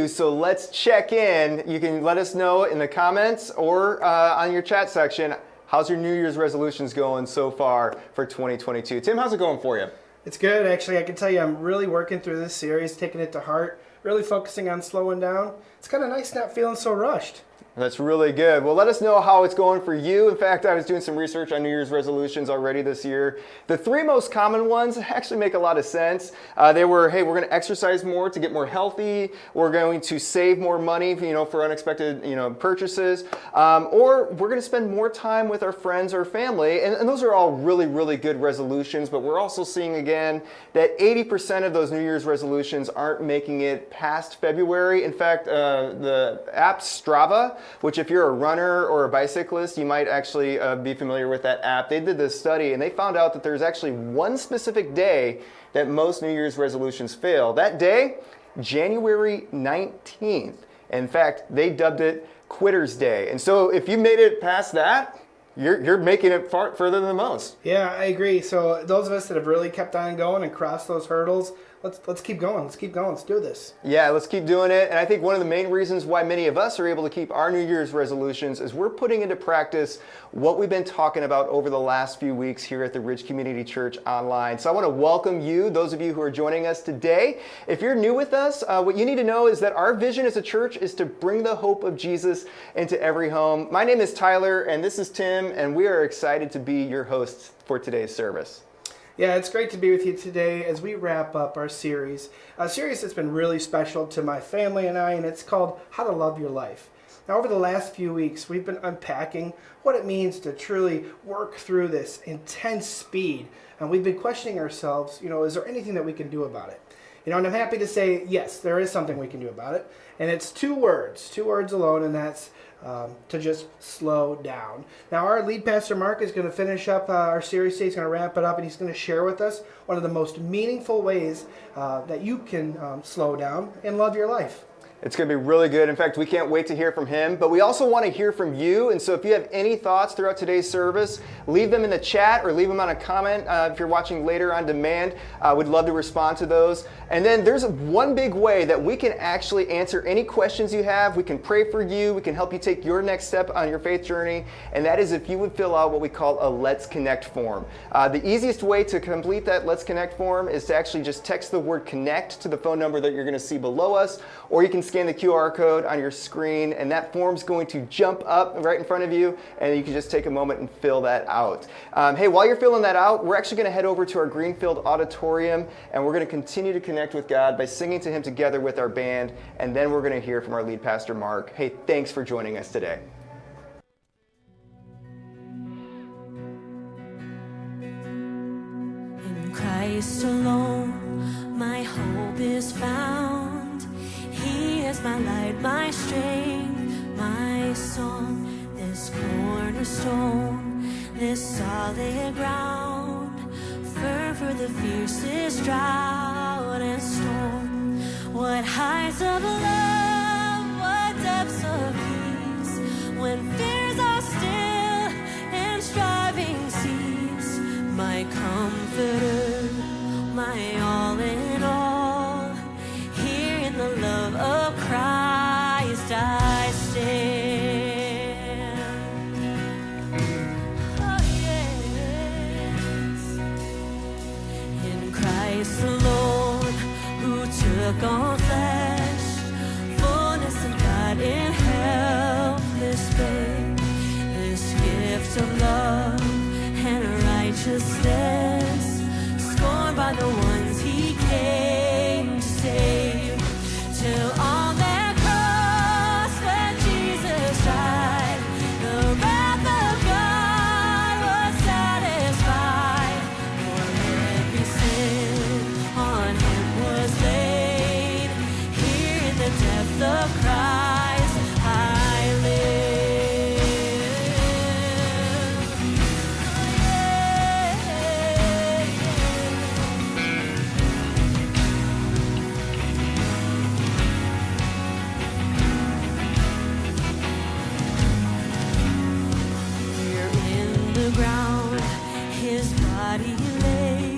2022, so let's check in. You can let us know in the comments or on your chat section, how's your New Year's resolutions going so far for 2022? Tim, how's it going for you? It's good, actually. I can tell you I'm really working through this series, taking it to heart, really focusing on slowing down. It's kind of nice not feeling so rushed. That's really good. Well, let us know how it's going for you. In fact, I was doing some research on New Year's resolutions already this year. The three most common ones actually make a lot of sense. They were, hey, we're going to exercise more to get more healthy. We're going to save more money, for unexpected, purchases. Or we're going to spend more time with our friends or family. And those are all really, really good resolutions. But we're also seeing again that 80% of those New Year's resolutions aren't making it past February. In fact, the app Strava, which if you're a runner or a bicyclist, you might actually be familiar with that app. They did this study and they found out that there's actually one specific day that most New Year's resolutions fail. That day, January 19th. In fact, they dubbed it Quitter's Day. And so if you made it past that, you're making it far further than most. Yeah, I agree. So those of us that have really kept on going and crossed those hurdles, let's keep going. Let's keep going. Let's do this. Yeah, let's keep doing it. And I think one of the main reasons why many of us are able to keep our New Year's resolutions is we're putting into practice what we've been talking about over the last few weeks here at the Ridge Community Church Online. So I want to welcome you, those of you who are joining us today. If you're new with us, what you need to know is that our vision as a church is to bring the hope of Jesus into every home. My name is Tyler, and this is Tim, and we are excited to be your hosts for today's service. Yeah, it's great to be with you today as we wrap up our series. A series that's been really special to my family and I, and it's called How to Love Your Life. Now, over the last few weeks, we've been unpacking what it means to truly work through this intense speed. And we've been questioning ourselves, is there anything that we can do about it? And I'm happy to say, yes, there is something we can do about it. And it's two words alone, and that's to just slow down. Now, our lead pastor, Mark, is going to finish up our series today. He's going to wrap it up, and he's going to share with us one of the most meaningful ways that you can slow down and love your life. It's going to be really good. In fact, we can't wait to hear from him. But we also want to hear from you. And so if you have any thoughts throughout today's service, leave them in the chat or leave them on a comment. If you're watching later on demand, we'd love to respond to those. And then there's one big way that we can actually answer any questions you have. We can pray for you. We can help you take your next step on your faith journey. And that is if you would fill out what we call a Let's Connect form. The easiest way to complete that Let's Connect form is to actually just text the word connect to the phone number that you're going to see below us, or you can scan the QR code on your screen, and that form's going to jump up right in front of you, and you can just take a moment and fill that out. Hey, while you're filling that out, we're actually going to head over to our Greenfield Auditorium, and we're going to continue to connect with God by singing to Him together with our band, and then we're going to hear from our lead pastor, Mark. Hey, thanks for joining us today. In Christ alone, my hope is found. He is my light, my strength, my song, this cornerstone, this solid ground, firm for the fiercest drought and storm. What heights of love, what depths of peace, when fears are still and striving cease. My comforter, my all in all, here in the love of Christ I stand. Oh yes, in Christ alone, who took on flesh, fullness of God in helpless babe, this gift of love and righteousness, scorned by the ones He came to save, till on that cross where Jesus died, the wrath of God was satisfied. For every sin on Him was laid. Here in the depth of Christ I live. Ground, His body lay,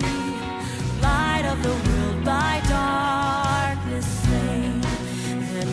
light of the world by darkness slain, and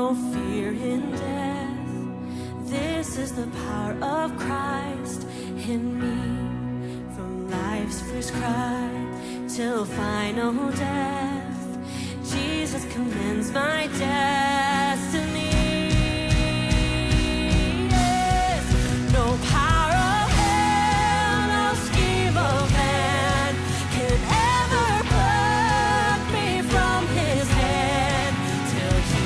no fear in death. This is the power of Christ in me. From life's first cry till final death, Jesus commands my destiny. Yes, no power of hell, no scheme of man can ever pluck me from his hand till he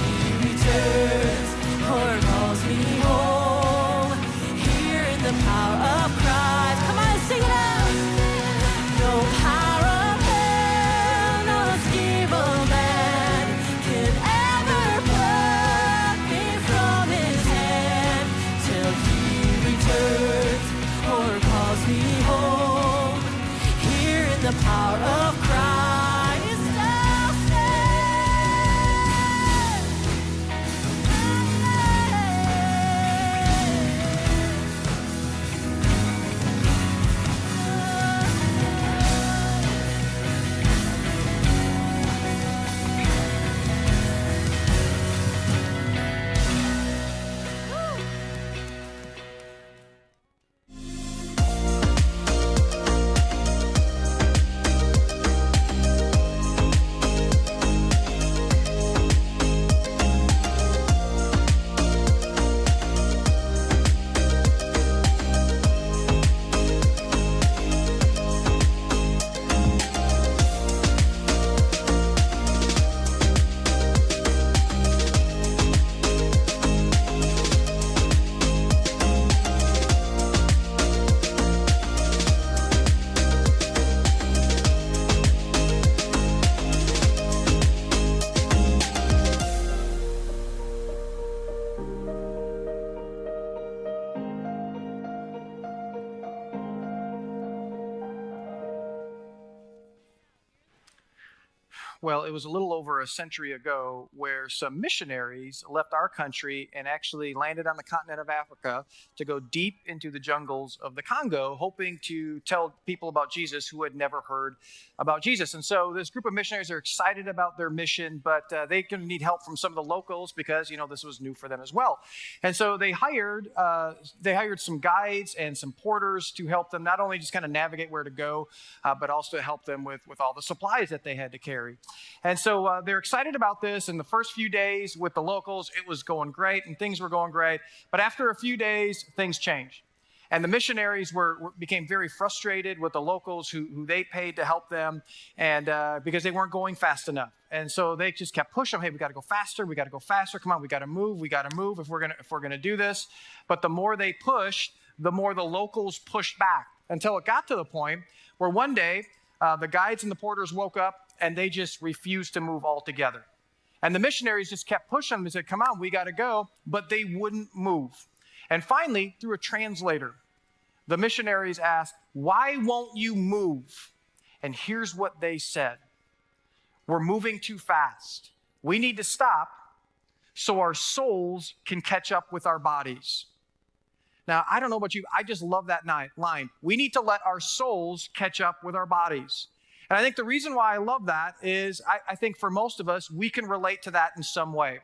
returns or calls me home. Here in the power of Christ. Come on, sing it out. No power of hell, no scheme of man can ever pluck me from his hand till he returns or calls me home. Here in the power of Christ I'll Well, it was a little over a century ago where some missionaries left our country and actually landed on the continent of Africa to go deep into the jungles of the Congo, hoping to tell people about Jesus who had never heard about Jesus. And so this group of missionaries are excited about their mission, but they can need help from some of the locals because, this was new for them as well. And so they hired some guides and some porters to help them not only just kind of navigate where to go, but also to help them with all the supplies that they had to carry. And so they're excited about this. In the first few days with the locals, it was going great and things were going great. But after a few days, things changed. And the missionaries became very frustrated with the locals who they paid to help them, and because they weren't going fast enough. And so they just kept pushing them. Hey, we got to go faster. We got to go faster. Come on, we got to move. We got to move if we're gonna do this. But the more they pushed, the more the locals pushed back, until it got to the point where one day the guides and the porters woke up and they just refused to move altogether. And the missionaries just kept pushing them and said, come on, we got to go. But they wouldn't move. And finally, through a translator, the missionaries asked, why won't you move? And here's what they said. We're moving too fast. We need to stop so our souls can catch up with our bodies. Now, I don't know about you, I just love that line. We need to let our souls catch up with our bodies. And I think the reason why I love that is I think for most of us, we can relate to that in some way.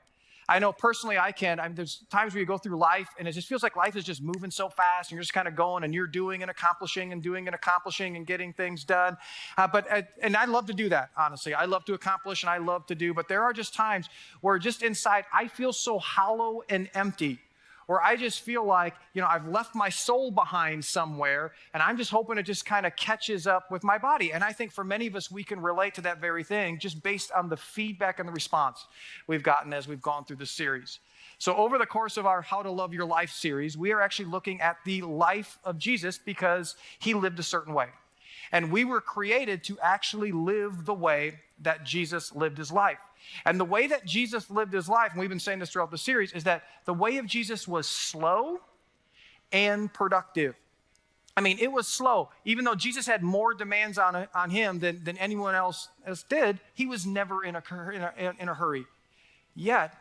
I know personally I can. There's times where you go through life and it just feels like life is just moving so fast and you're just kind of going and you're doing and accomplishing and getting things done. And I love to do that, honestly. I love to accomplish and I love to do, but there are just times where just inside I feel so hollow and empty, where I just feel like, I've left my soul behind somewhere and I'm just hoping it just kind of catches up with my body. And I think for many of us, we can relate to that very thing just based on the feedback and the response we've gotten as we've gone through this series. So over the course of our How to Love Your Life series, we are actually looking at the life of Jesus because he lived a certain way. And we were created to actually live the way that Jesus lived his life. And the way that Jesus lived his life, and we've been saying this throughout the series, is that the way of Jesus was slow and productive. It was slow. Even though Jesus had more demands on him than anyone else did, he was never in a hurry. Yet,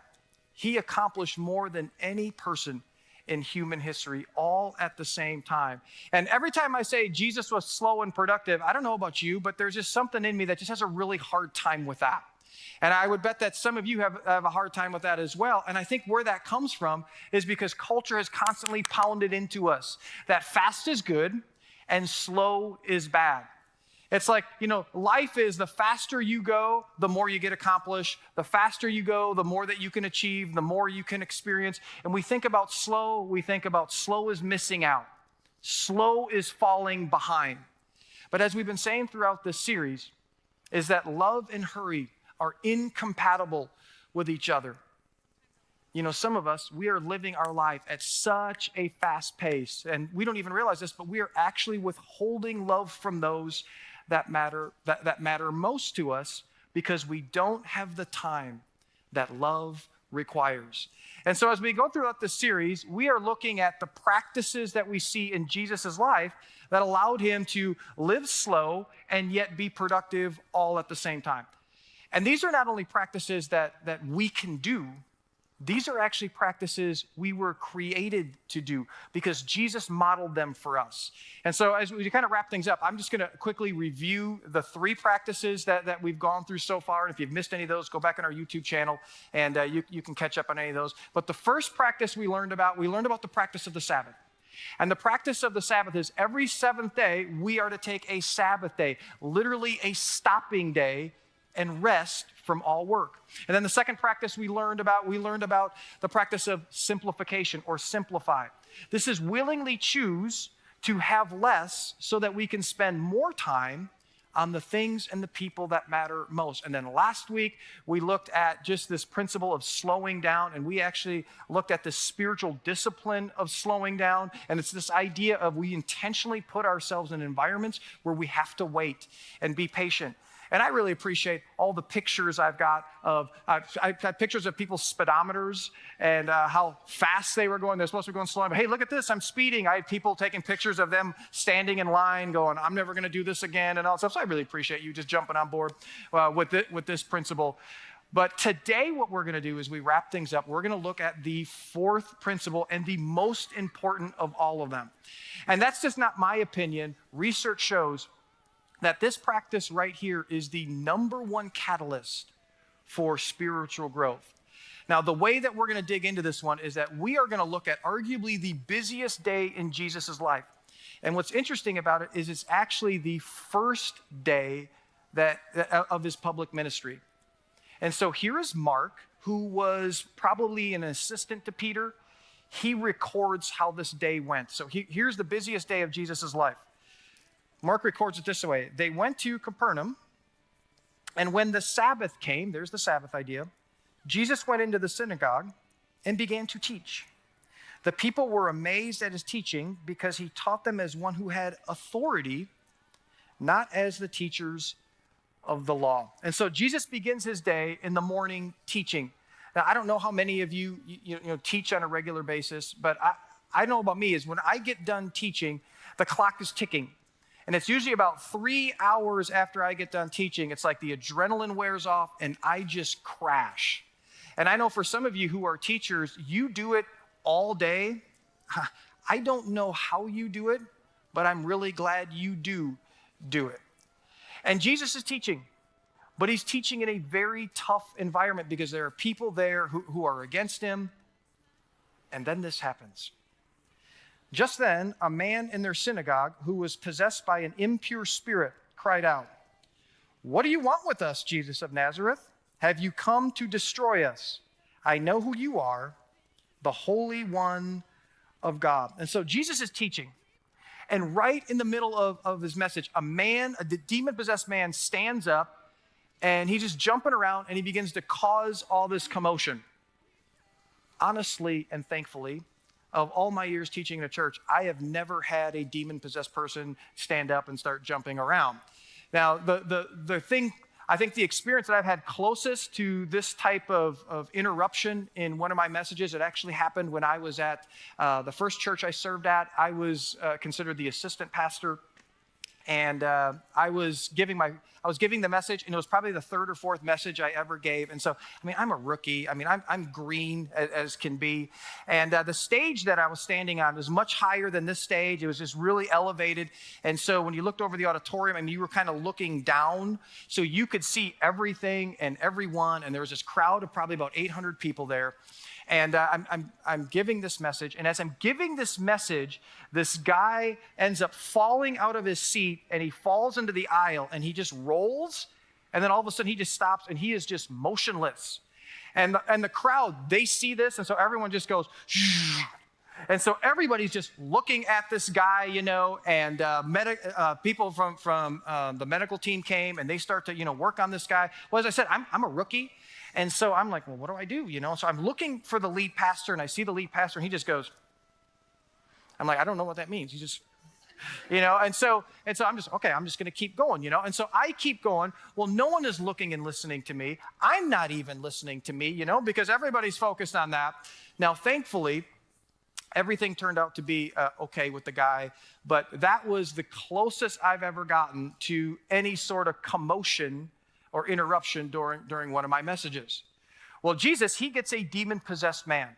he accomplished more than any person in human history, all at the same time. And every time I say Jesus was slow and productive, I don't know about you, but there's just something in me that just has a really hard time with that. And I would bet that some of you have a hard time with that as well. And I think where that comes from is because culture has constantly pounded into us that fast is good and slow is bad. It's like, life is the faster you go, the more you get accomplished. The faster you go, the more that you can achieve, the more you can experience. And we think about slow is missing out. Slow is falling behind. But as we've been saying throughout this series, is that love and hurry are incompatible with each other. Some of us, we are living our life at such a fast pace, and we don't even realize this, but we are actually withholding love from those that matter most to us because we don't have the time that love requires. And so as we go throughout this series, we are looking at the practices that we see in Jesus' life that allowed him to live slow and yet be productive all at the same time. And these are not only practices that we can do, these are actually practices we were created to do because Jesus modeled them for us. And so as we kind of wrap things up, I'm just going to quickly review the 3 practices that we've gone through so far. And if you've missed any of those, go back on our YouTube channel and you can catch up on any of those. But the first practice we learned about the practice of the Sabbath. And the practice of the Sabbath is every 7th day, we are to take a Sabbath day, literally a stopping day, and rest from all work. And then the second practice we learned about the practice of simplification or simplify. This is willingly choose to have less so that we can spend more time on the things and the people that matter most. And then last week, we looked at just this principle of slowing down, and we actually looked at the spiritual discipline of slowing down. And it's this idea of we intentionally put ourselves in environments where we have to wait and be patient. And I really appreciate all the pictures I've got I've got pictures of people's speedometers and how fast they were going. They're supposed to be going slow. But hey, look at this, I'm speeding. I had people taking pictures of them standing in line going, I'm never going to do this again and all that stuff. So I really appreciate you just jumping on board with this principle. But today what we're going to do is we wrap things up. We're going to look at the 4th principle and the most important of all of them. And that's just not my opinion. Research shows that this practice right here is the number 1 catalyst for spiritual growth. Now, the way that we're going to dig into this one is that we are going to look at arguably the busiest day in Jesus' life. And what's interesting about it is it's actually the first day of his public ministry. And so here is Mark, who was probably an assistant to Peter. He records how this day went. So here's the busiest day of Jesus' life. Mark records it this way. They went to Capernaum, and when the Sabbath came, there's the Sabbath idea, Jesus went into the synagogue and began to teach. The people were amazed at his teaching because he taught them as one who had authority, not as the teachers of the law. And so Jesus begins his day in the morning teaching. Now, I don't know how many of you teach on a regular basis, but I know about me is when I get done teaching, the clock is ticking. And it's usually about 3 hours after I get done teaching. It's like the adrenaline wears off and I just crash. And I know for some of you who are teachers, you do it all day. I don't know how you do it, but I'm really glad you do it. And Jesus is teaching, but he's teaching in a very tough environment because there are people there who are against him. And then this happens. Just then, a man in their synagogue who was possessed by an impure spirit cried out, "What do you want with us, Jesus of Nazareth? Have you come to destroy us? I know who you are, the Holy One of God." And so Jesus is teaching. And right in the middle of his message, a demon-possessed man stands up and he's just jumping around and he begins to cause all this commotion. Honestly and thankfully, of all my years teaching in a church, I have never had a demon-possessed person stand up and start jumping around. Now, the thing, I think the experience that I've had closest to this type of interruption in one of my messages, it actually happened when I was at the first church I served at. I was considered the assistant pastor. And I was giving the message, and it was probably the third or fourth message I ever gave. And so, I mean, I'm a rookie. I mean, I'm green as can be. And the stage that I was standing on was much higher than this stage. It was just really elevated. And so when you looked over the auditorium, I mean, you were kind of looking down, so you could see everything and everyone. And there was this crowd of probably about 800 people there. And I'm giving this message, and as I'm giving this message, this guy ends up falling out of his seat, and he falls into the aisle, and he just rolls, and then all of a sudden he just stops, and he is just motionless. And the crowd, they see this, and so everyone just goes, shh. And so everybody's just looking at this guy, you know, and people from the medical team came, and they start to, you know, work on this guy. Well, as I said, I'm a rookie. And so I'm like, well, what do I do? You know, so I'm looking for the lead pastor, and I see the lead pastor, and he just goes, I'm like, I don't know what that means. He just, you know, and so I'm just, okay, I'm just going to keep going, you know. And so I keep going. Well, no one is looking and listening to me. I'm not even listening to me, you know, because everybody's focused on that. Now, thankfully, everything turned out to be okay with the guy, but that was the closest I've ever gotten to any sort of commotion or interruption during one of my messages. Well, Jesus, he gets a demon-possessed man,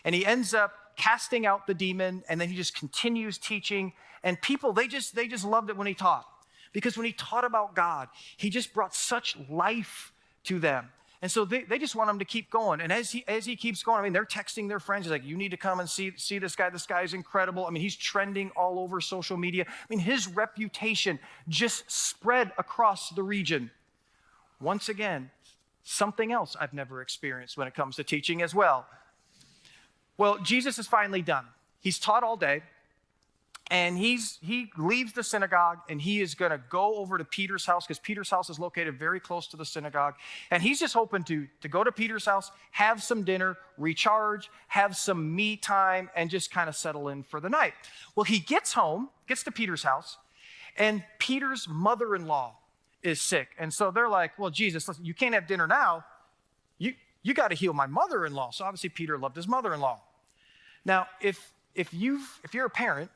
and he ends up casting out the demon, and then he just continues teaching, and people, they just loved it when he taught, because when he taught about God, he just brought such life to them. And so they just want him to keep going. And as he keeps going, I mean, they're texting their friends. He's like, you need to come and see this guy. This guy is incredible. I mean, he's trending all over social media. I mean, his reputation just spread across the region. Once again, something else I've never experienced when it comes to teaching as well. Well, Jesus is finally done. He's taught all day. And he leaves the synagogue, and he is going to go over to Peter's house, because Peter's house is located very close to the synagogue. And he's just hoping to go to Peter's house, have some dinner, recharge, have some me time, and just kind of settle in for the night. Well, he gets home, gets to Peter's house, and Peter's mother-in-law is sick. And so they're like, well, Jesus, listen, you can't have dinner now. You got to heal my mother-in-law. So obviously Peter loved his mother-in-law. Now, if you're a parent,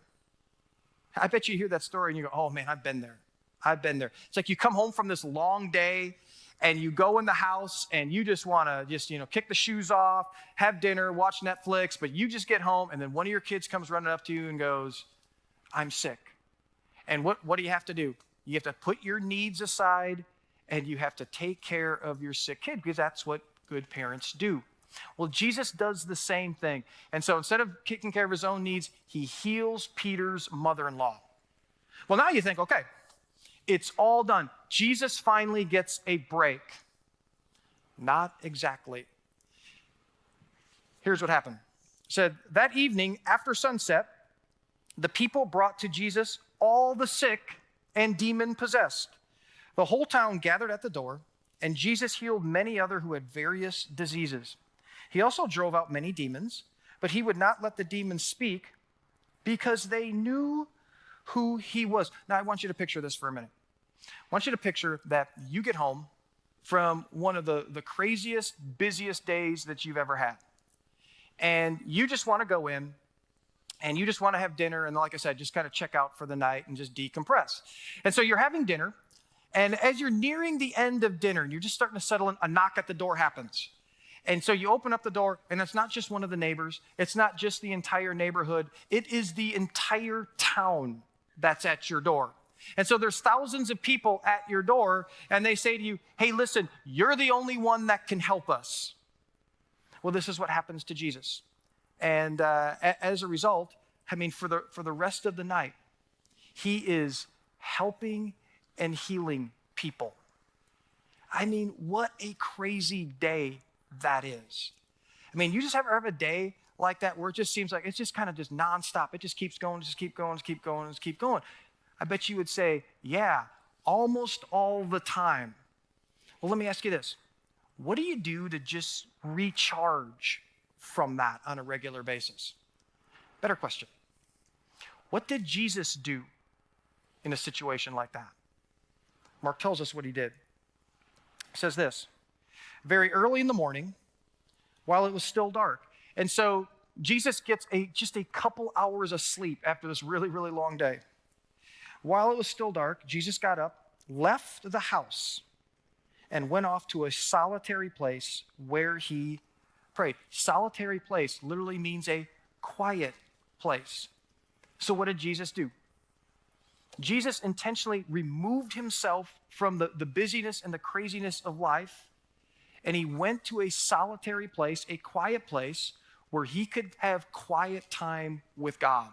I bet you hear that story and you go, oh man, I've been there. It's like you come home from this long day and you go in the house and you just want to kick the shoes off, have dinner, watch Netflix, but you just get home and then one of your kids comes running up to you and goes, I'm sick. And what do you have to do? You have to put your needs aside and you have to take care of your sick kid, because that's what good parents do. Well, Jesus does the same thing. And so instead of taking care of his own needs, he heals Peter's mother-in-law. Well, now you think, okay, it's all done. Jesus finally gets a break. Not exactly. Here's what happened. It said, that evening after sunset, the people brought to Jesus all the sick and demon-possessed. The whole town gathered at the door, and Jesus healed many other who had various diseases. He also drove out many demons, but he would not let the demons speak because they knew who he was. Now, I want you to picture this for a minute. I want you to picture that you get home from one of the craziest, busiest days that you've ever had. And you just want to go in and you just want to have dinner. And like I said, just kind of check out for the night and just decompress. And so you're having dinner. And as you're nearing the end of dinner and you're just starting to settle in, a knock at the door happens. And so you open up the door, and it's not just one of the neighbors. It's not just the entire neighborhood. It is the entire town that's at your door. And so there's thousands of people at your door, and they say to you, hey, listen, you're the only one that can help us. Well, this is what happens to Jesus. And as a result, I mean, for the rest of the night, he is helping and healing people. I mean, what a crazy day that is. I mean, you just ever have a day like that where it just seems like it's just kind of just nonstop. It just keeps going, just keep going, just keep going, just keep going. I bet you would say, yeah, almost all the time. Well, let me ask you this. What do you do to just recharge from that on a regular basis? Better question. What did Jesus do in a situation like that? Mark tells us what he did. He says this, very early in the morning, while it was still dark. And so Jesus gets just a couple hours of sleep after this really, really long day. while it was still dark, Jesus got up, left the house, and went off to a solitary place where he prayed. Solitary place literally means a quiet place. So what did Jesus do? Jesus intentionally removed himself from the busyness and the craziness of life, and he went to a solitary place, a quiet place, where he could have quiet time with God.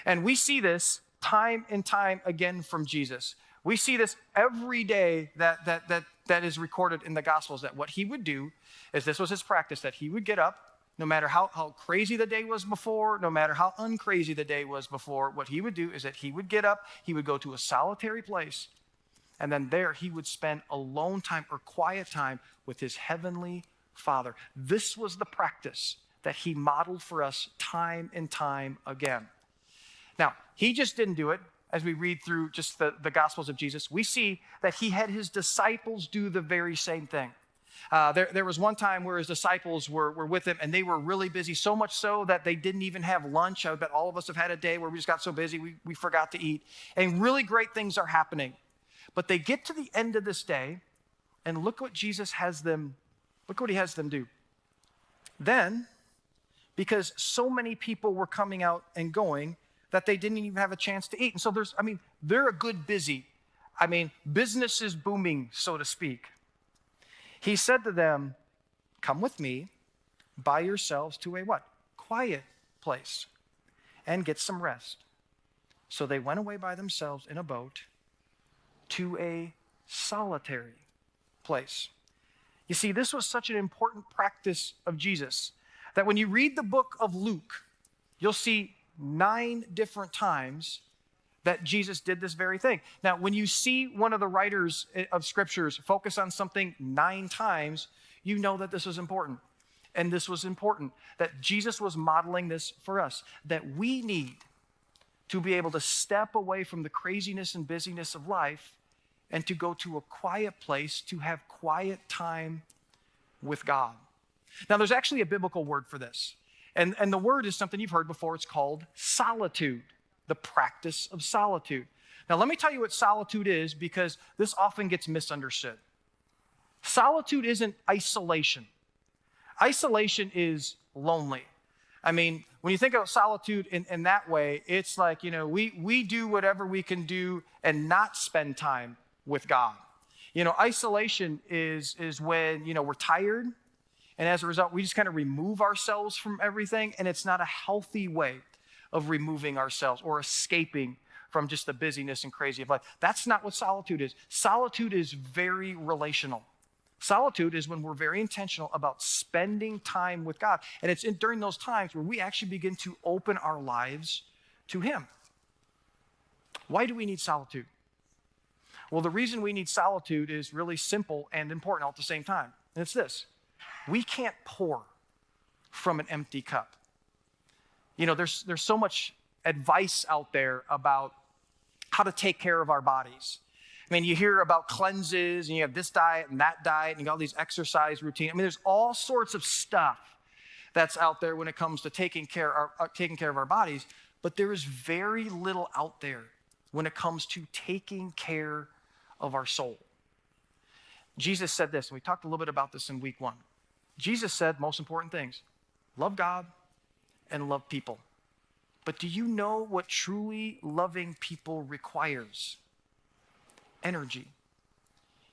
And we see this time and time again from Jesus. We see this every day that is recorded in the Gospels, that what he would do is, this was his practice, that he would get up, no matter how crazy the day was before, no matter how uncrazy the day was before, what he would do is that he would get up, he would go to a solitary place, and then there he would spend alone time or quiet time with his heavenly Father. This was the practice that he modeled for us time and time again. Now, he just didn't do it. As we read through just the Gospels of Jesus, we see that he had his disciples do the very same thing. There was one time where his disciples were with him, and they were really busy, so much so that they didn't even have lunch. I bet all of us have had a day where we just got so busy we forgot to eat. And really great things are happening. But they get to the end of this day, and look what he has them do. Then, because so many people were coming out and going, that they didn't even have a chance to eat. And so they're a good busy. Business is booming, so to speak. He said to them, come with me by yourselves to a what? Quiet place, and get some rest. So they went away by themselves in a boat to a solitary place. You see, this was such an important practice of Jesus that when you read the book of Luke, you'll see 9 different times that Jesus did this very thing. Now, when you see one of the writers of scriptures focus on something 9 times, you know that this was important. And this was important, that Jesus was modeling this for us, that we need to be able to step away from the craziness and busyness of life and to go to a quiet place to have quiet time with God. Now, there's actually a biblical word for this. And the word is something you've heard before. It's called solitude, the practice of solitude. Now, let me tell you what solitude is, because this often gets misunderstood. Solitude isn't isolation. Isolation is lonely. When you think of solitude in that way, it's like, we do whatever we can do and not spend time with God. Isolation is when, we're tired, and as a result, we just kind of remove ourselves from everything, and it's not a healthy way of removing ourselves or escaping from just the busyness and crazy of life. That's not what solitude is. Solitude is very relational. Solitude is when we're very intentional about spending time with God. And it's during those times where we actually begin to open our lives to Him. Why do we need solitude? Well, the reason we need solitude is really simple and important all at the same time. And it's this: we can't pour from an empty cup. There's so much advice out there about how to take care of our bodies. You hear about cleanses, and you have this diet and that diet, and you got all these exercise routines. There's all sorts of stuff that's out there when it comes to taking care of our bodies, but there is very little out there when it comes to taking care of our soul. Jesus said this, and we talked a little bit about this in week 1. Jesus said most important things: love God and love people. But do you know what truly loving people requires? Energy.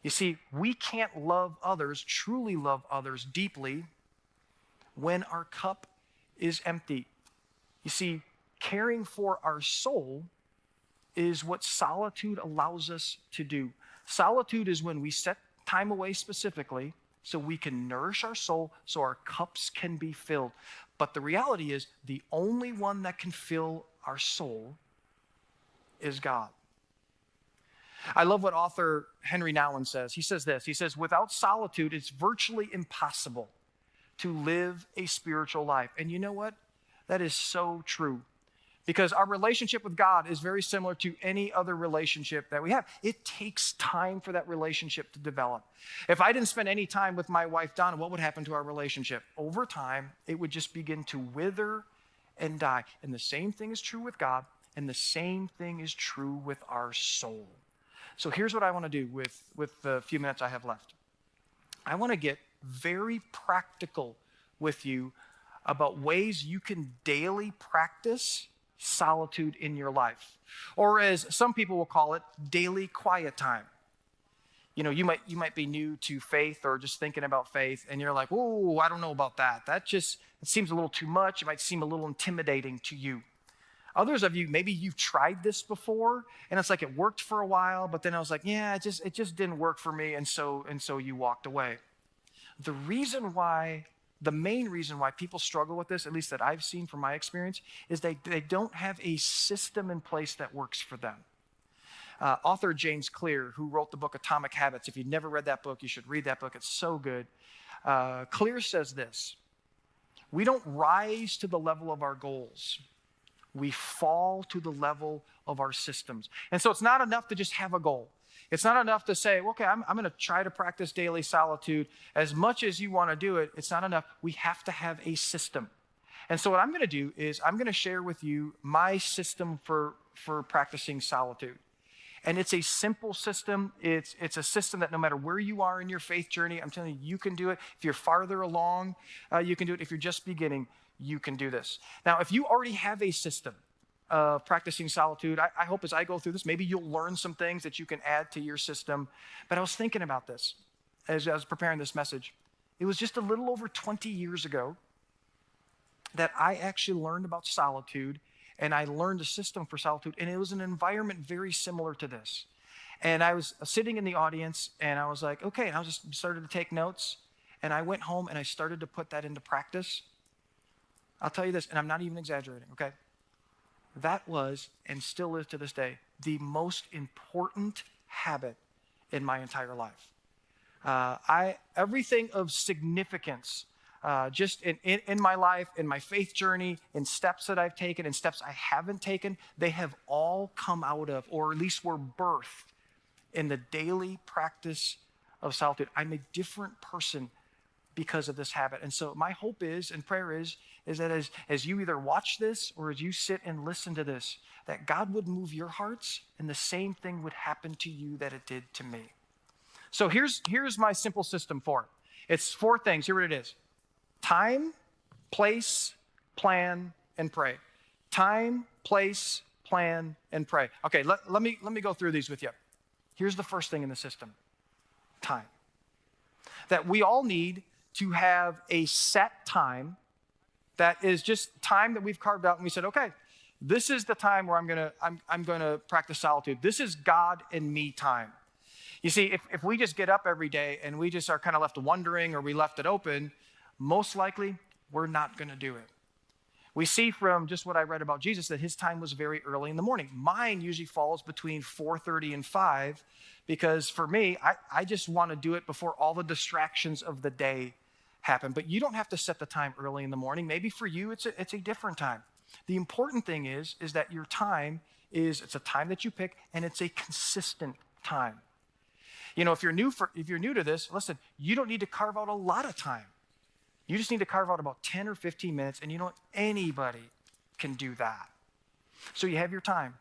You see, we can't love others, truly love others deeply, when our cup is empty. You see, caring for our soul is what solitude allows us to do. Solitude is when we set time away specifically so we can nourish our soul, so our cups can be filled. But the reality is, the only one that can fill our soul is God. I love what author Henry Nouwen says. He says this. He says, without solitude, it's virtually impossible to live a spiritual life. And you know what? That is so true. Because our relationship with God is very similar to any other relationship that we have. It takes time for that relationship to develop. If I didn't spend any time with my wife, Donna, what would happen to our relationship? Over time, it would just begin to wither and die. And the same thing is true with God. And the same thing is true with our soul. So here's what I want to do with the few minutes I have left. I want to get very practical with you about ways you can daily practice solitude in your life. Or as some people will call it, daily quiet time. You know, you might be new to faith or just thinking about faith, and you're like, "Oh, I don't know about that. It seems a little too much. It might seem a little intimidating to you." Others of you, maybe you've tried this before, and it's like it worked for a while, but then I was like, "Yeah, it just didn't work for me," and so you walked away. The main reason why people struggle with this, at least that I've seen from my experience, is they don't have a system in place that works for them. Author James Clear, who wrote the book Atomic Habits, if you've never read that book, you should read that book. It's so good. Clear says this: we don't rise to the level of our goals. We fall to the level of our systems. And so it's not enough to just have a goal. It's not enough to say, okay, I'm going to try to practice daily solitude. As much as you want to do it, it's not enough. We have to have a system. And so what I'm going to do is I'm going to share with you my system for practicing solitude. And it's a simple system. It's a system that no matter where you are in your faith journey, I'm telling you, you can do it. If you're farther along, you can do it. If you're just beginning, you can do this. Now, if you already have a system of practicing solitude, I hope as I go through this, maybe you'll learn some things that you can add to your system. But I was thinking about this as I was preparing this message. It was just a little over 20 years ago that I actually learned about solitude, and I learned a system for solitude, and it was an environment very similar to this. And I was sitting in the audience, and I was like, okay, and I just started to take notes, and I went home and I started to put that into practice. I'll tell you this, and I'm not even exaggerating, okay? That was, and still is to this day, the most important habit in my entire life. Everything of significance, just in my life, in my faith journey, in steps that I've taken, in steps I haven't taken, they have all come out of, or at least were birthed in the daily practice of solitude. I'm a different person because of this habit. And so my hope is, and prayer is that as you either watch this or as you sit and listen to this, that God would move your hearts and the same thing would happen to you that it did to me. So here's my simple system for it. It's 4 things. Here what it is: time, place, plan, and pray. Time, place, plan, and pray. Okay, let me go through these with you. Here's the first thing in the system: time. That we all need to have a set time that is just time that we've carved out, and we said, okay, this is the time where I'm gonna practice solitude. This is God and me time. You see, if we just get up every day and we just are kind of left wondering, or we left it open, most likely we're not gonna do it. We see from just what I read about Jesus that his time was very early in the morning. Mine usually falls between 4:30 and 5, because for me, I just want to do it before all the distractions of the day happen. But you don't have to set the time early in the morning. Maybe for you, it's a different time. The important thing is that your time it's a time that you pick, and it's a consistent time. You know, if you're new to this, listen, you don't need to carve out a lot of time. You just need to carve out about 10 or 15 minutes, and you know what? Anybody can do that. So you have your time.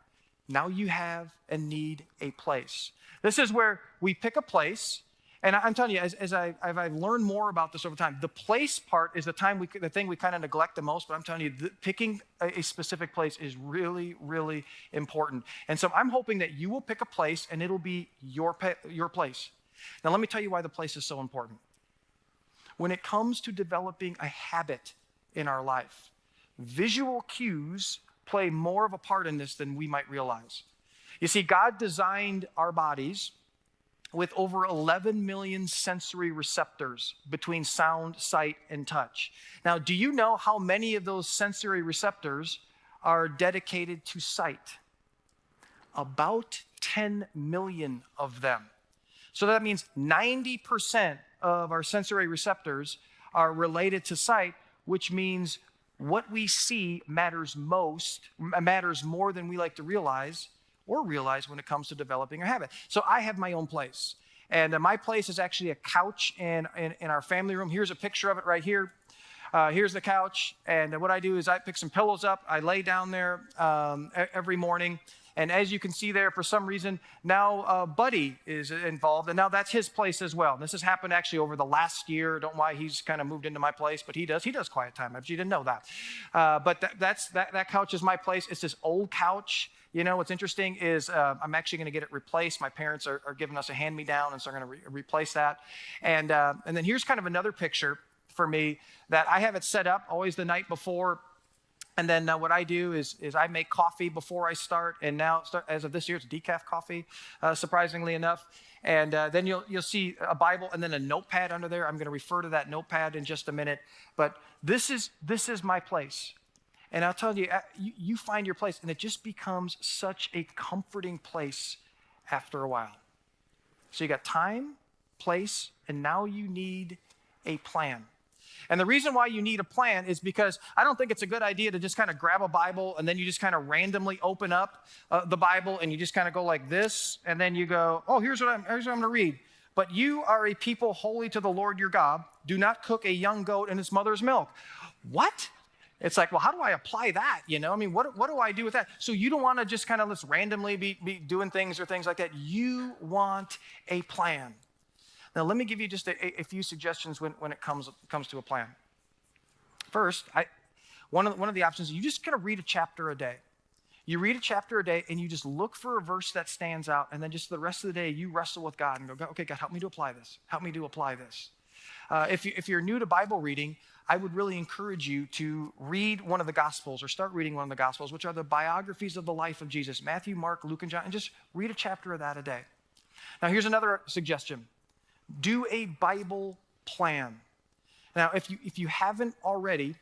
Now you have and need a place. This is where we pick a place, and I'm telling you, as I've learned more about this over time, the place part is the thing we kind of neglect the most, but I'm telling you, picking a specific place is really, really important. And so I'm hoping that you will pick a place, and it'll be your place. Now let me tell you why the place is so important. When it comes to developing a habit in our life, visual cues play more of a part in this than we might realize. You see, God designed our bodies with over 11 million sensory receptors between sound, sight, and touch. Now, do you know how many of those sensory receptors are dedicated to sight? About 10 million of them. So that means 90% of our sensory receptors are related to sight, which means what we see matters more than we like to realize when it comes to developing a habit. So I have my own place, and my place is actually a couch in our family room. Here's a picture of it right here. Here's the couch, and what I do is I pick some pillows up, I lay down there every morning, and as you can see there, for some reason, now Buddy is involved, and now that's his place as well. This has happened actually over the last year. Don't know why he's kind of moved into my place, but he does quiet time. I bet you didn't know that. But that couch is my place. It's this old couch. You know, what's interesting is I'm actually going to get it replaced. My parents are giving us a hand-me-down, and so I'm going to replace that. And then here's kind of another picture for me that I have it set up always the night before. And then what I do is I make coffee before I start. And now, as of this year, it's decaf coffee, surprisingly enough. And then you'll see a Bible and then a notepad under there. I'm going to refer to that notepad in just a minute. But this is my place. And I'll tell you, you find your place, and it just becomes such a comforting place after a while. So you got time, place, and now you need a plan. And the reason why you need a plan is because I don't think it's a good idea to just kind of grab a Bible and then you just kind of randomly open up the Bible and you just kind of go like this, and then you go, oh, here's what I'm going to read. But you are a people holy to the Lord your God. Do not cook a young goat in its mother's milk. What? It's like, well, how do I apply that? You know, I mean, what do I do with that? So you don't want to just kind of just randomly be doing things or things like that. You want a plan. Now, let me give you just a few suggestions when it comes to a plan. First, one of the options is you just kind of read a chapter a day. You read a chapter a day, and you just look for a verse that stands out, and then just the rest of the day, you wrestle with God and go, okay, God, help me to apply this. Help me to apply this. If you're new to Bible reading, I would really encourage you to read one of the Gospels or start reading one of the Gospels, which are the biographies of the life of Jesus, Matthew, Mark, Luke, and John, and just read a chapter of that a day. Now, here's another suggestion. Do a Bible plan. Now, if you haven't already,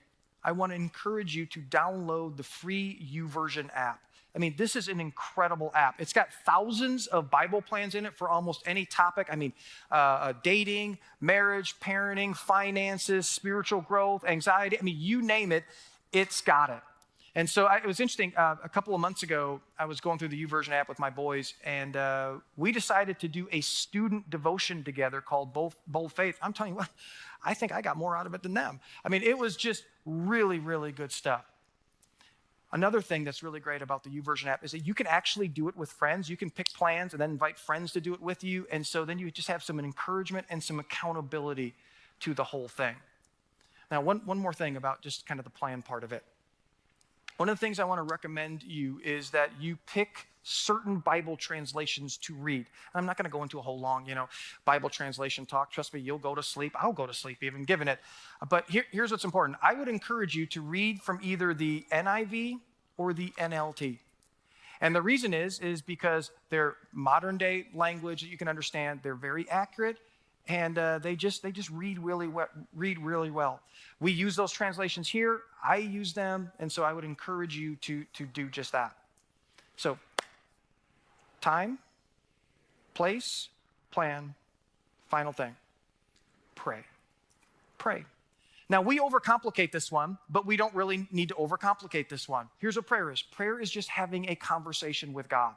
I want to encourage you to download the free YouVersion app. I mean, this is an incredible app. It's got thousands of Bible plans in it for almost any topic. I mean, dating, marriage, parenting, finances, spiritual growth, anxiety. I mean, you name it, it's got it. And so it was interesting. A couple of months ago, I was going through the YouVersion app with my boys, and we decided to do a student devotion together called Bold Faith. I'm telling you what, I think I got more out of it than them. I mean, it was just really, really good stuff. Another thing that's really great about the YouVersion app is that you can actually do it with friends. You can pick plans and then invite friends to do it with you. And so then you just have some encouragement and some accountability to the whole thing. Now, one more thing about just kind of the plan part of it. One of the things I want to recommend you is that you pick certain Bible translations to read. I'm not going to go into a whole long, Bible translation talk. Trust me, you'll go to sleep. I'll go to sleep even given it. But here's what's important. I would encourage you to read from either the NIV or the NLT. And the reason is because they're modern day language that you can understand. They're very accurate, and they just read really well. We use those translations here. I use them, and so I would encourage you to do just that. So, time, place, plan, final thing. Pray. Pray. Now, we overcomplicate this one, but we don't really need to overcomplicate this one. Here's what prayer is. Prayer is just having a conversation with God.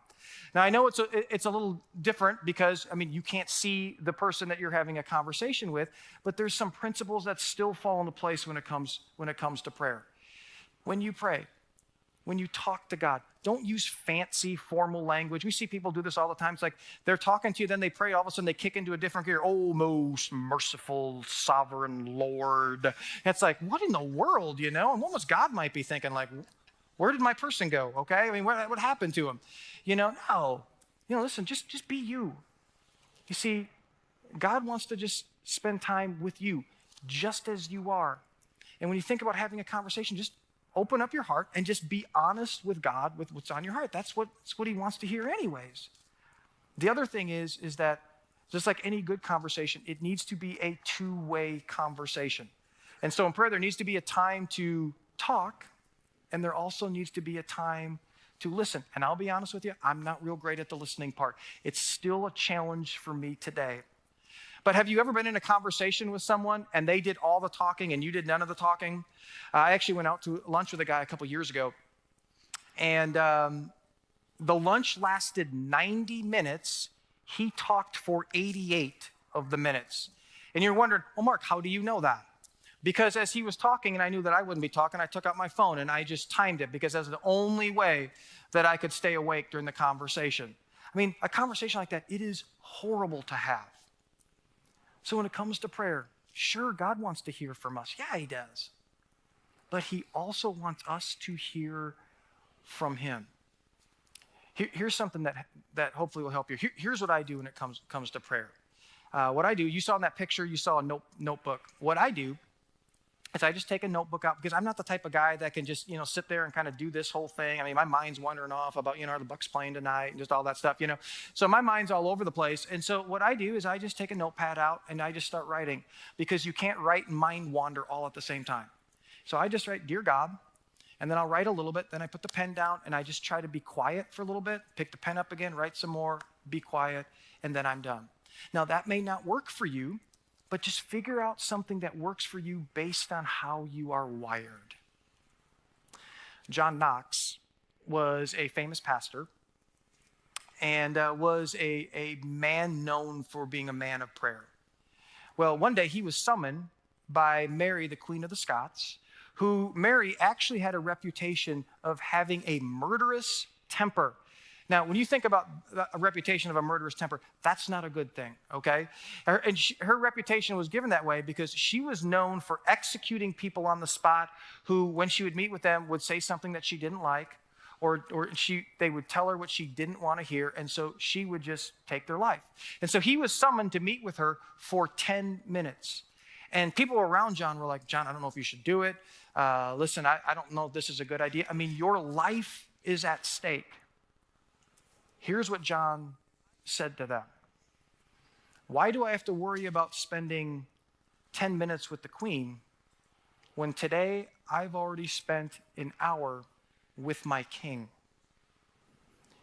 Now, I know it's a little different because, you can't see the person that you're having a conversation with, but there's some principles that still fall into place when it comes to prayer. When you pray, when you talk to God, don't use fancy formal language. We see people do this all the time. It's like they're talking to you, then they pray, all of a sudden they kick into a different gear. Oh, most merciful, sovereign Lord. And it's like, what in the world, And what was God might be thinking, like, where did my person go, okay? What happened to him? No. Listen, just be you. You see, God wants to just spend time with you, just as you are. And when you think about having a conversation, just open up your heart and just be honest with God with what's on your heart. That's what he wants to hear anyways. The other thing is that just like any good conversation, it needs to be a two-way conversation. And so in prayer, there needs to be a time to talk, and there also needs to be a time to listen. And I'll be honest with you, I'm not real great at the listening part. It's still a challenge for me today. But have you ever been in a conversation with someone and they did all the talking and you did none of the talking? I actually went out to lunch with a guy a couple years ago, and the lunch lasted 90 minutes. He talked for 88 of the minutes. And you're wondering, well, Mark, how do you know that? Because as he was talking and I knew that I wouldn't be talking, I took out my phone and I just timed it because that's the only way that I could stay awake during the conversation. I mean, a conversation like that, it is horrible to have. So when it comes to prayer, sure, God wants to hear from us. Yeah, he does. But he also wants us to hear from him. Here's something that hopefully will help you. Here's what I do when it comes to prayer. What I do, you saw in that picture, you saw a notebook. What I do is I just take a notebook out because I'm not the type of guy that can just, sit there and kind of do this whole thing. I mean, my mind's wandering off about, are the Bucks playing tonight and just all that stuff, So my mind's all over the place. And so what I do is I just take a notepad out and I just start writing because you can't write and mind wander all at the same time. So I just write, Dear God, and then I'll write a little bit. Then I put the pen down and I just try to be quiet for a little bit, pick the pen up again, write some more, be quiet, and then I'm done. Now that may not work for you, but just figure out something that works for you based on how you are wired. John Knox was a famous pastor and was a man known for being a man of prayer. Well, one day he was summoned by Mary, the Queen of the Scots, who Mary actually had a reputation of having a murderous temper. Now, when you think about a reputation of a murderous temper, that's not a good thing, okay? Her reputation was given that way because she was known for executing people on the spot who, when she would meet with them, would say something that she didn't like, or they would tell her what she didn't want to hear, and so she would just take their life. And so he was summoned to meet with her for 10 minutes. And people around John were like, John, I don't know if you should do it. Listen, I don't know if this is a good idea. I mean, your life is at stake. Here's what John said to them. Why do I have to worry about spending 10 minutes with the queen when today I've already spent an hour with my king?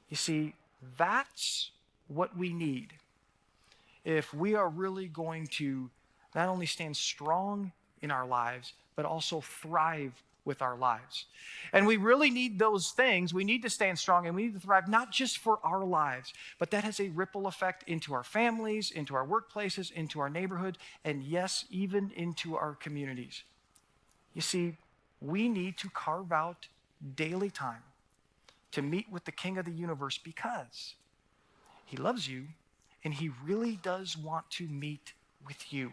You see, that's what we need if we are really going to not only stand strong in our lives, but also thrive with our lives. And we really need those things. We need to stand strong and we need to thrive, not just for our lives, but that has a ripple effect into our families, into our workplaces, into our neighborhood, and yes, even into our communities. You see, we need to carve out daily time to meet with the King of the universe because he loves you and he really does want to meet with you.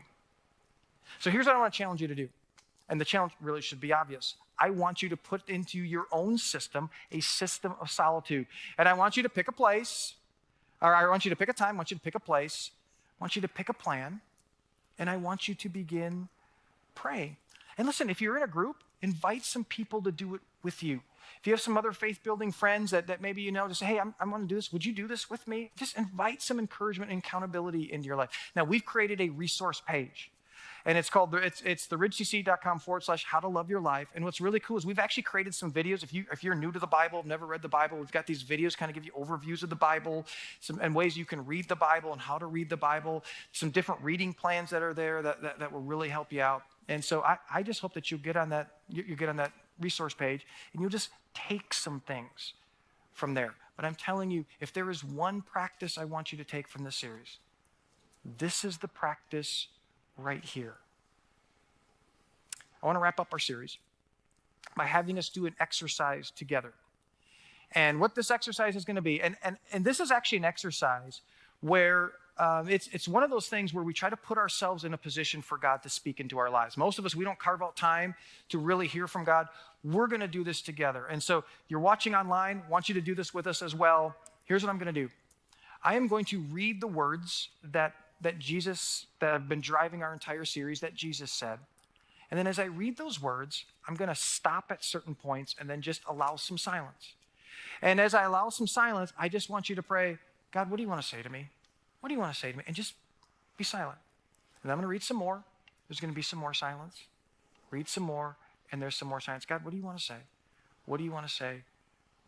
So here's what I want to challenge you to do. And the challenge really should be obvious. I want you to put into your own system a system of solitude. And I want you to pick a place, or I want you to pick a time, I want you to pick a place, I want you to pick a plan, and I want you to begin praying. And listen, if you're in a group, invite some people to do it with you. If you have some other faith-building friends that maybe just say, hey, I'm going to do this. Would you do this with me? Just invite some encouragement and accountability into your life. Now, we've created a resource page. And it's called, it's theridgecc.com/how to love your life. And what's really cool is we've actually created some videos. If you're new to the Bible, never read the Bible, we've got these videos kind of give you overviews of the Bible, and ways you can read the Bible and how to read the Bible, some different reading plans that are there that will really help you out. And so I just hope that you get on that resource page and you'll just take some things from there. But I'm telling you, if there is one practice I want you to take from this series, this is the practice right here. I want to wrap up our series by having us do an exercise together. And what this exercise is going to be, and this is actually an exercise where it's one of those things where we try to put ourselves in a position for God to speak into our lives. Most of us, we don't carve out time to really hear from God. We're going to do this together. And so you're watching online, want you to do this with us as well. Here's what I'm going to do. I am going to read the words that have been driving our entire series that Jesus said. And then as I read those words, I'm going to stop at certain points and then just allow some silence. And as I allow some silence, I just want you to pray, God, what do you want to say to me? What do you want to say to me? And just be silent. And I'm going to read some more. There's going to be some more silence. Read some more, and there's some more silence. God, what do you want to say? What do you want to say?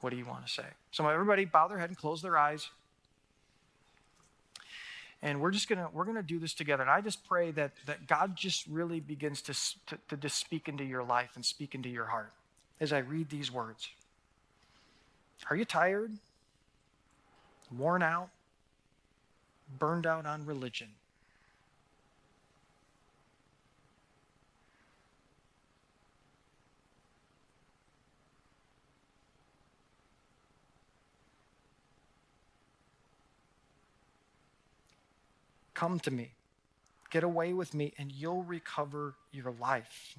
What do you want to say? So everybody bow their head and close their eyes. And we're gonna do this together. And I just pray that God just really begins to just speak into your life and speak into your heart as I read these words. Are you tired? Worn out? Burned out on religion? Come to me. Get away with me, and you'll recover your life.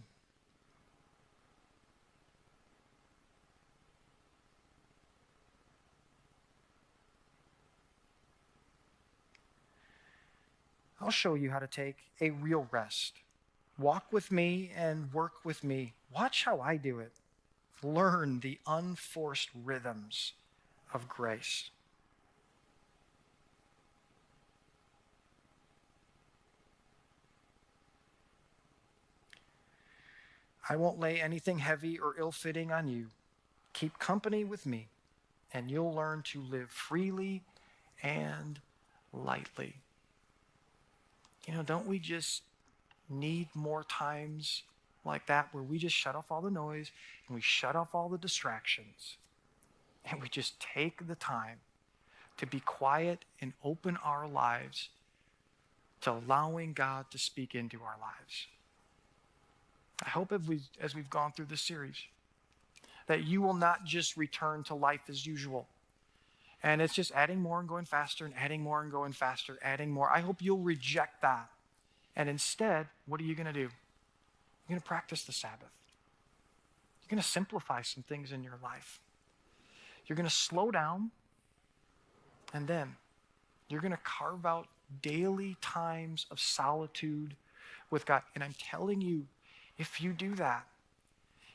I'll show you how to take a real rest. Walk with me and work with me. Watch how I do it. Learn the unforced rhythms of grace. I won't lay anything heavy or ill-fitting on you. Keep company with me, and you'll learn to live freely and lightly. Don't we just need more times like that where we just shut off all the noise and we shut off all the distractions and we just take the time to be quiet and open our lives to allowing God to speak into our lives? I hope as we've gone through this series that you will not just return to life as usual. And it's just adding more and going faster and adding more and going faster, adding more. I hope you'll reject that. And instead, what are you going to do? You're going to practice the Sabbath. You're going to simplify some things in your life. You're going to slow down. And then you're going to carve out daily times of solitude with God. And I'm telling you, if you do that,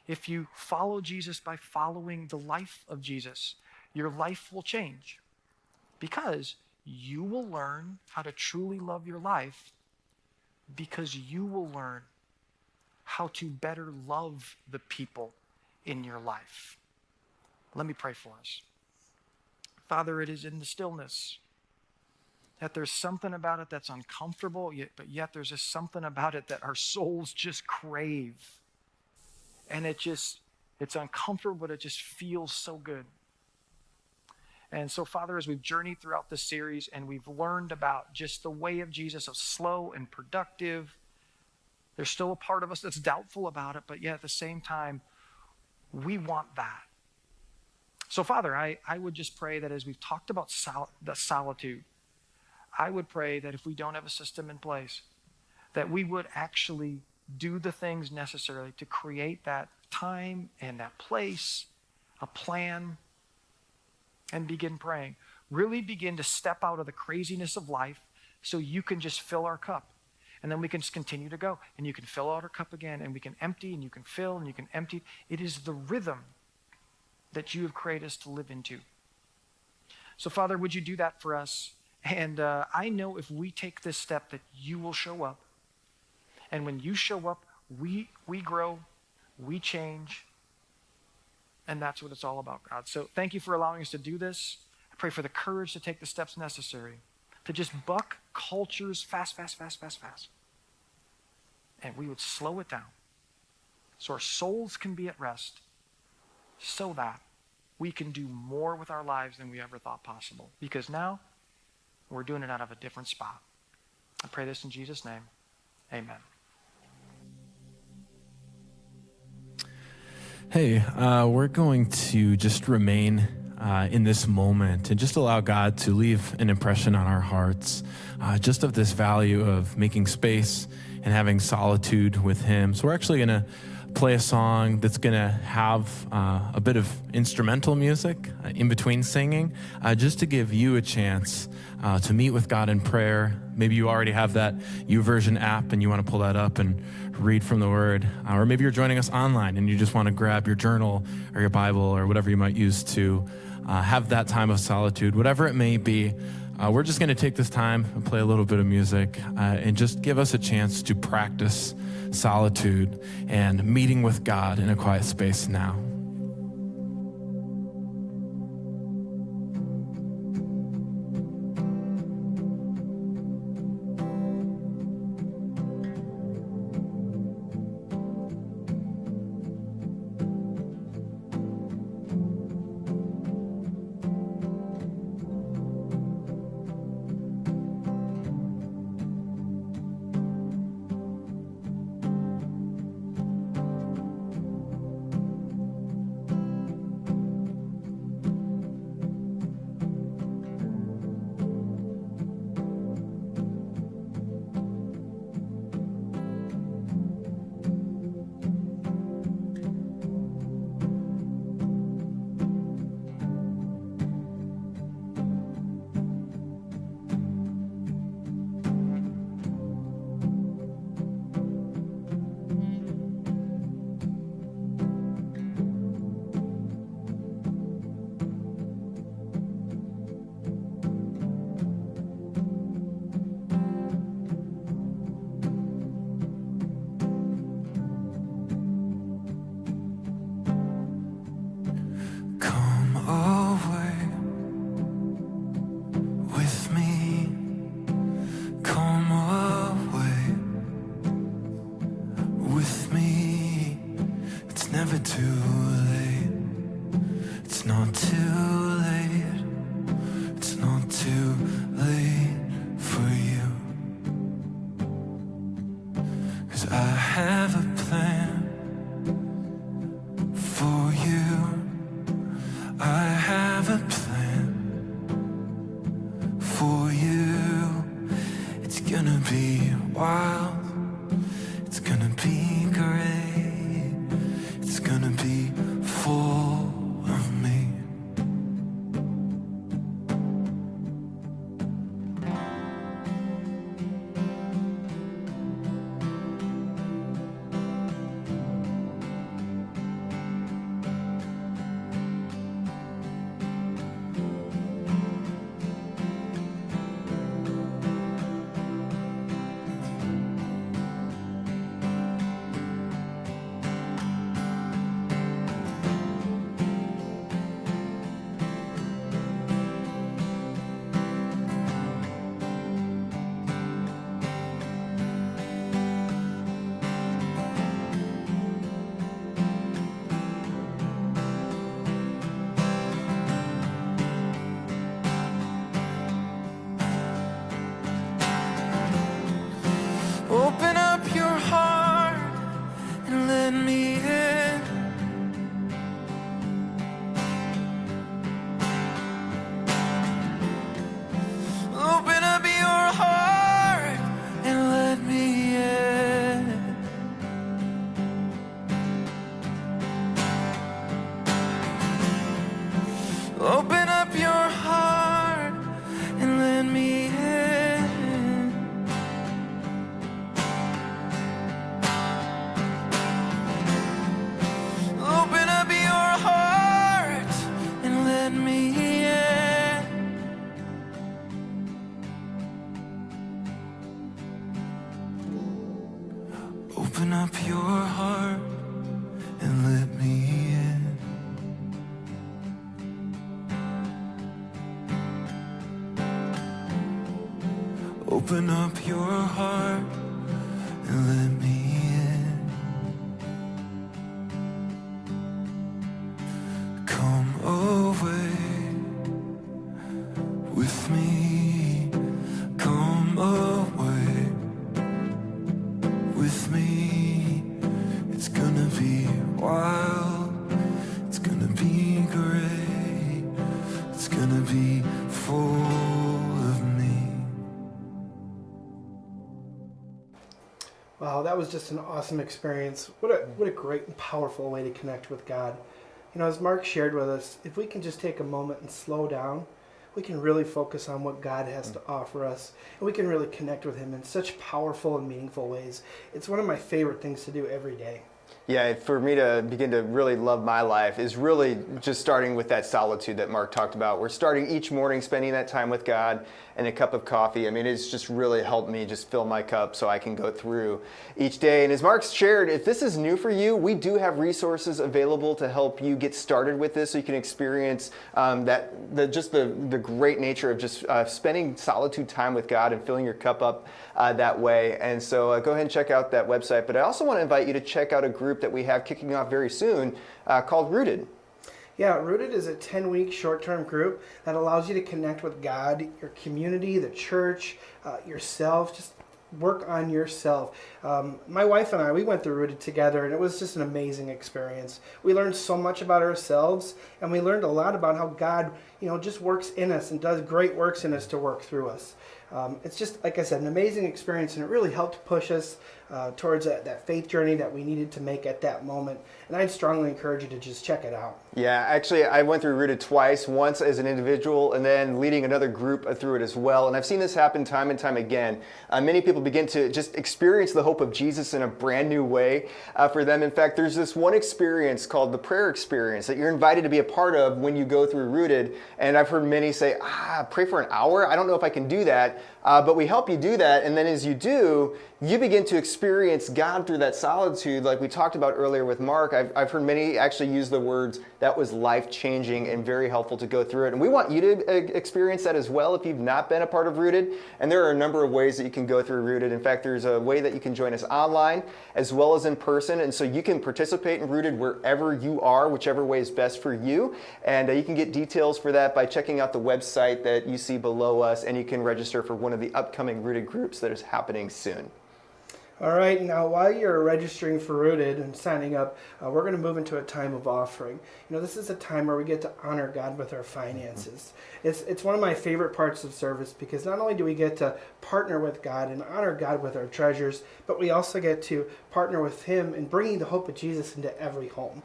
if you follow Jesus by following the life of Jesus, your life will change because you will learn how to truly love your life because you will learn how to better love the people in your life. Let me pray for us. Father, it is in the stillness that there's something about it that's uncomfortable, but yet there's just something about it that our souls just crave. And it's uncomfortable, but it just feels so good. And so, Father, as we've journeyed throughout this series and we've learned about just the way of Jesus of slow and productive, there's still a part of us that's doubtful about it, but yet at the same time, we want that. So, Father, I would just pray that as we've talked about the solitude, I would pray that if we don't have a system in place, that we would actually do the things necessary to create that time and that place, a plan, and begin praying. Really begin to step out of the craziness of life so you can just fill our cup. And then we can just continue to go. And you can fill out our cup again, and we can empty, and you can fill, and you can empty. It is the rhythm that you have created us to live into. So, Father, would you do that for us? And I know if we take this step that you will show up. And when you show up, we grow, we change. And that's what it's all about, God. So thank you for allowing us to do this. I pray for the courage to take the steps necessary to just buck culture's fast. And we would slow it down so our souls can be at rest so that we can do more with our lives than we ever thought possible. Because now we're doing it out of a different spot. I pray this in Jesus' name. Amen. Hey, we're going to just remain in this moment and just allow God to leave an impression on our hearts, just of this value of making space and having solitude with Him. So we're actually going to play a song that's going to have a bit of instrumental music in between singing, just to give you a chance to meet with God in prayer. Maybe you already have that YouVersion app and you want to pull that up and read from the Word. Or maybe you're joining us online and you just want to grab your journal or your Bible or whatever you might use to have that time of solitude. Whatever it may be, we're just going to take this time and play a little bit of music and just give us a chance to practice solitude and meeting with God in a quiet space now. It's not too late. It's not too late for you. 'Cause I have a plan for you. I have a plan for you. It's gonna be wild. It's gonna be great. It's gonna be full of me. Open up your heart and let me in. Open up your heart and let me in. Open up your heart and let me in. Open up your heart and let me in. Open up your heart and let me in. Open up your heart and let me in. Come away with me. Come away with me. It's gonna be wild. It's gonna be great. It's gonna be full of me. Wow, that was just an awesome experience. What a great and powerful way to connect with God. You know, as Mark shared with us, if we can just take a moment and slow down, we can really focus on what God has to offer us, and we can really connect with Him in such powerful and meaningful ways. It's one of my favorite things to do every day. Yeah, for me to begin to really love my life is really just starting with that solitude that Mark talked about. We're starting each morning, spending that time with God and a cup of coffee. I mean, it's just really helped me just fill my cup so I can go through each day. And as Mark shared, if this is new for you, we do have resources available to help you get started with this so you can experience the great nature of just spending solitude time with God and filling your cup up that way. And so go ahead and check out that website. But I also want to invite you to check out a group that we have kicking off very soon called Rooted. Yeah, Rooted is a 10-week short-term group that allows you to connect with God, your community, the church, yourself. Just work on yourself. My wife and I, we went through Rooted together, and it was just an amazing experience. We learned so much about ourselves, and we learned a lot about how God, just works in us and does great works in us to work through us. It's just, like I said, an amazing experience, and it really helped push us towards that faith journey that we needed to make at that moment. And I'd strongly encourage you to just check it out. Yeah, actually, I went through Rooted twice, once as an individual and then leading another group through it as well. And I've seen this happen time and time again. Many people begin to just experience the hope of Jesus in a brand new way for them. In fact, there's this one experience called the prayer experience that you're invited to be a part of when you go through Rooted. And I've heard many say, pray for an hour? I don't know if I can do that. but we help you do that. And then as you do, you begin to experience God through that solitude, like we talked about earlier with Mark. I've heard many actually use the words, that was life-changing and very helpful to go through it. And we want you to experience that as well if you've not been a part of Rooted. And there are a number of ways that you can go through Rooted. In fact, there's a way that you can join us online as well as in person. And so you can participate in Rooted wherever you are, whichever way is best for you. And you can get details for that by checking out the website that you see below us. And you can register for one of the upcoming Rooted groups that is happening soon. All right, now while you're registering for Rooted and signing up, we're going to move into a time of offering. You know, this is a time where we get to honor God with our finances. It's one of my favorite parts of service because not only do we get to partner with God and honor God with our treasures, but we also get to partner with Him in bringing the hope of Jesus into every home.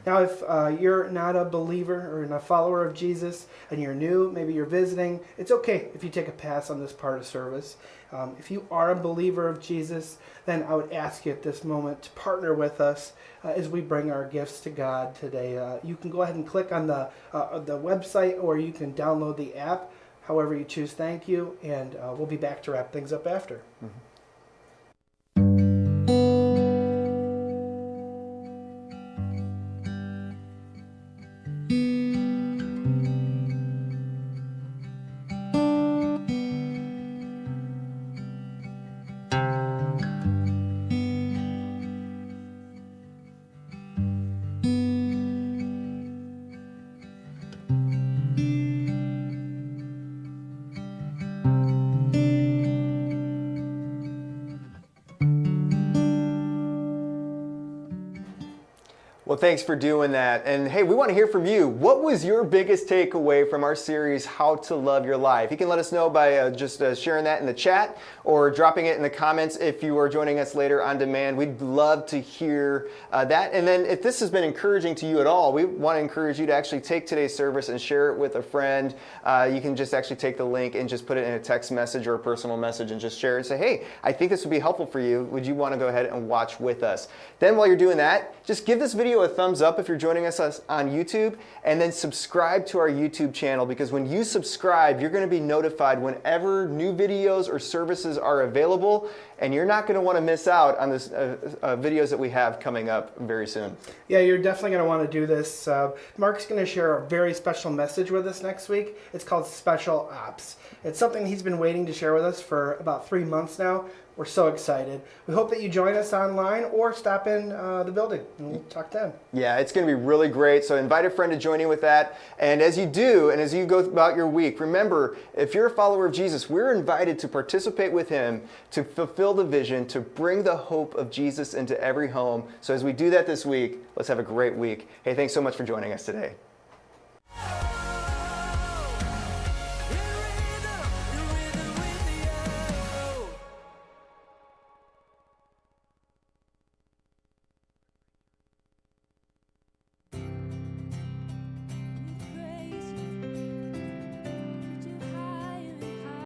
Now, if you're not a believer or a follower of Jesus and you're new, maybe you're visiting, it's okay if you take a pass on this part of service. If you are a believer of Jesus, then I would ask you at this moment to partner with us as we bring our gifts to God today. You can go ahead and click on the website, or you can download the app, however you choose. Thank you, and we'll be back to wrap things up after. Mm-hmm. Well, thanks for doing that. And hey, we want to hear from you. What was your biggest takeaway from our series, How to Love Your Life? You can let us know by just sharing that in the chat or dropping it in the comments if you are joining us later on demand. We'd love to hear that. And then if this has been encouraging to you at all, we want to encourage you to actually take today's service and share it with a friend. You can just actually take the link and just put it in a text message or a personal message and just share it and say, hey, I think this would be helpful for you. Would you want to go ahead and watch with us? Then while you're doing that, just give this video a thumbs up if you're joining us on YouTube, and then subscribe to our YouTube channel, because when you subscribe, you're going to be notified whenever new videos or services are available, and you're not going to want to miss out on this videos that we have coming up very soon. Yeah, you're definitely going to want to do this. Mark's going to share a very special message with us next week. It's called Special Ops. It's something he's been waiting to share with us for about 3 months now. We're so excited. We hope that you join us online or stop in the building and we'll talk then. Yeah, it's going to be really great. So invite a friend to join you with that. And as you do, and as you go about your week, remember, if you're a follower of Jesus, we're invited to participate with Him to fulfill the vision, to bring the hope of Jesus into every home. So as we do that this week, let's have a great week. Hey, thanks so much for joining us today.